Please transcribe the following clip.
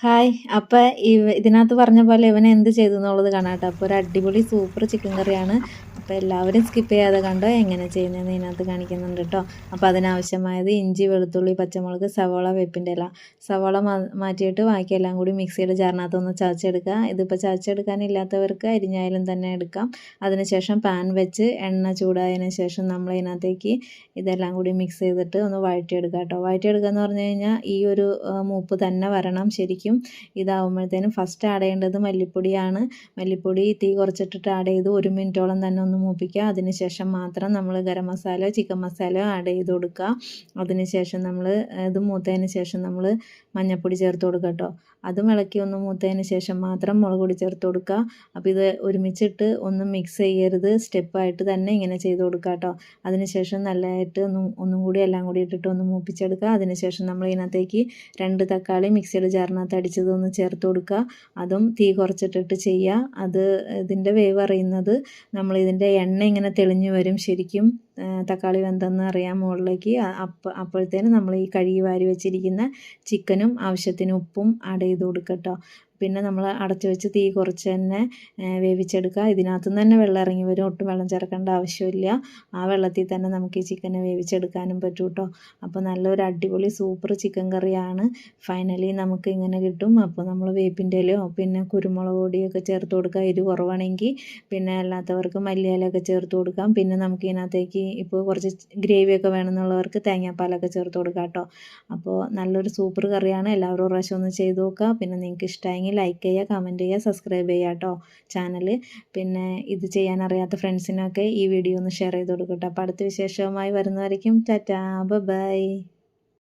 Hi. അപ്പം ഇതിനകത്ത് പറഞ്ഞ പോലെ ഇവൻ എന്ത് ചെയ്തു എന്നുള്ളത് കാണാം കേട്ടോ. അപ്പോൾ ഒരു അടിപൊളി സൂപ്പർ ചിക്കൻ കറിയാണ്. അപ്പോൾ എല്ലാവരും സ്കിപ്പ് ചെയ്യാതെ കണ്ടോ. എങ്ങനെ ചെയ്യുന്നതെന്ന് ഇതിനകത്ത് കാണിക്കുന്നുണ്ട് കേട്ടോ. അപ്പോൾ അതിനാവശ്യമായത് ഇഞ്ചി, വെളുത്തുള്ളി, പച്ചമുളക്, സവാള, വേപ്പിൻ്റെ ഇല. സവാള മാറ്റിയിട്ട് ബാക്കി എല്ലാം കൂടി മിക്സിയുടെ ജാറിനകത്തൊന്ന് ചതച്ചെടുക്കുക. ഇതിപ്പോൾ ചതച്ചെടുക്കാനില്ലാത്തവർക്ക് അരിഞ്ഞായാലും തന്നെ എടുക്കാം. അതിനുശേഷം പാൻ വെച്ച് എണ്ണ ചൂടായതിന് ശേഷം നമ്മൾ ഇതിനകത്തേക്ക് ഇതെല്ലാം കൂടി മിക്സ് ചെയ്തിട്ട് ഒന്ന് വഴറ്റിയെടുക്കുക കേട്ടോ. വഴറ്റിയെടുക്കുക എന്ന് പറഞ്ഞു കഴിഞ്ഞാൽ ഈ ഒരു മൂപ്പ് തന്നെ വരണം ശരിക്കും. ഇതാവുമ്പോഴത്തേനും ഫസ്റ്റ് ആഡ് ചെയ്യേണ്ടത് മല്ലിപ്പൊടിയാണ്. മല്ലിപ്പൊടി തീ കുറച്ചിട്ടിട്ട് ആഡ് ചെയ്ത് 1 മിനിറ്റോളം തന്നെ ഒന്ന് മൂപ്പിക്കുക. അതിനുശേഷം മാത്രം നമ്മൾ ഗരം മസാല, ചിക്കൻ മസാല ആഡ് ചെയ്ത് കൊടുക്കുക. അതിനുശേഷം നമ്മൾ ഇത് മൂത്തതിന് ശേഷം നമ്മൾ മഞ്ഞൾപ്പൊടി ചേർത്ത് കൊടുക്കുക കേട്ടോ. അതും ഇളക്കി ഒന്ന് മൂത്തതിന് ശേഷം മാത്രം മുളക് പൊടി ചേർത്ത് കൊടുക്കുക. അപ്പോൾ ഇത് ഒരുമിച്ചിട്ട് ഒന്നും മിക്സ് ചെയ്യരുത്, സ്റ്റെപ്പായിട്ട് തന്നെ ഇങ്ങനെ ചെയ്ത് കൊടുക്കുക കേട്ടോ. അതിനുശേഷം നല്ലതായിട്ട് ഒന്നും കൂടി എല്ലാം കൂടി ഇട്ടിട്ട് ഒന്ന് മൂപ്പിച്ചെടുക്കുക. അതിനുശേഷം നമ്മൾ ഇതിനകത്തേക്ക് 2 തക്കാളി മിക്സിയുടെ ജാറിനകത്ത് അടിച്ചതൊന്ന് ചേർത്ത് കൊടുക്കുക. അതും തീ കുറച്ചിട്ടിട്ട് ചെയ്യുക. ഇതിൻ്റെ വേവ് അറിയുന്നത് നമ്മളിതിൻ്റെ എണ്ണ ഇങ്ങനെ തെളിഞ്ഞു വരും ശരിക്കും. തക്കാളി വെന്തെന്ന് അറിയാം മുകളിലേക്ക്. അപ്പോഴത്തേനും നമ്മൾ ഈ കഴുകി വാരി വെച്ചിരിക്കുന്ന ചിക്കനും ആവശ്യത്തിന് ഉപ്പും ആഡ് ചെയ്ത് കൊടുക്കുക കേട്ടോ. പിന്നെ നമ്മൾ അടച്ചു വെച്ച് തീ കുറച്ച് തന്നെ വേവിച്ചെടുക്കുക. ഇതിനകത്തു നിന്ന് തന്നെ വെള്ളം ഇറങ്ങി വരും, ഒട്ടും വെള്ളം ചേർക്കേണ്ട ആവശ്യമില്ല. ആ വെള്ളത്തിൽ തന്നെ നമുക്ക് ഈ ചിക്കനെ വേവിച്ചെടുക്കാനും പറ്റും കേട്ടോ. അപ്പോൾ നല്ലൊരു അടിപൊളി സൂപ്പർ ചിക്കൻ കറിയാണ്. ഫൈനലി നമുക്ക് ഇങ്ങനെ കിട്ടും. അപ്പോൾ നമ്മൾ വേപ്പിൻ്റെ ഇലയോ പിന്നെ കുരുമുളക് പൊടിയൊക്കെ ചേർത്ത് കൊടുക്കുക, എരിവ് കുറവാണെങ്കിൽ. പിന്നെ അല്ലാത്തവർക്ക് മല്ലിയിലൊക്കെ ചേർത്ത് കൊടുക്കാം. പിന്നെ നമുക്ക് ഇതിനകത്തേക്ക് ഇപ്പോൾ കുറച്ച് ഗ്രേവിയൊക്കെ വേണമെന്നുള്ളവർക്ക് തേങ്ങാപ്പാലൊക്കെ ചേർത്ത് കൊടുക്കാം കേട്ടോ. അപ്പോൾ നല്ലൊരു സൂപ്പർ കറിയാണ്. എല്ലാവരും ഒരു പ്രാവശ്യം ഒന്ന് ചെയ്ത് നോക്കുക. പിന്നെ നിങ്ങൾക്ക് ഇഷ്ടമായെങ്കിൽ ലൈക്ക് ചെയ്യുക, കമൻറ്റ് ചെയ്യുക, സബ്സ്ക്രൈബ് ചെയ്യുക കേട്ടോ ചാനൽ. പിന്നെ ഇത് ചെയ്യാൻ അറിയാത്ത ഫ്രണ്ട്സിനൊക്കെ ഈ വീഡിയോ ഒന്ന് ഷെയർ ചെയ്ത് കൊടുക്കട്ടോ. അപ്പോൾ അടുത്ത വിശേഷവുമായി വരുന്നവരേക്കും ടാറ്റാ, ബൈ.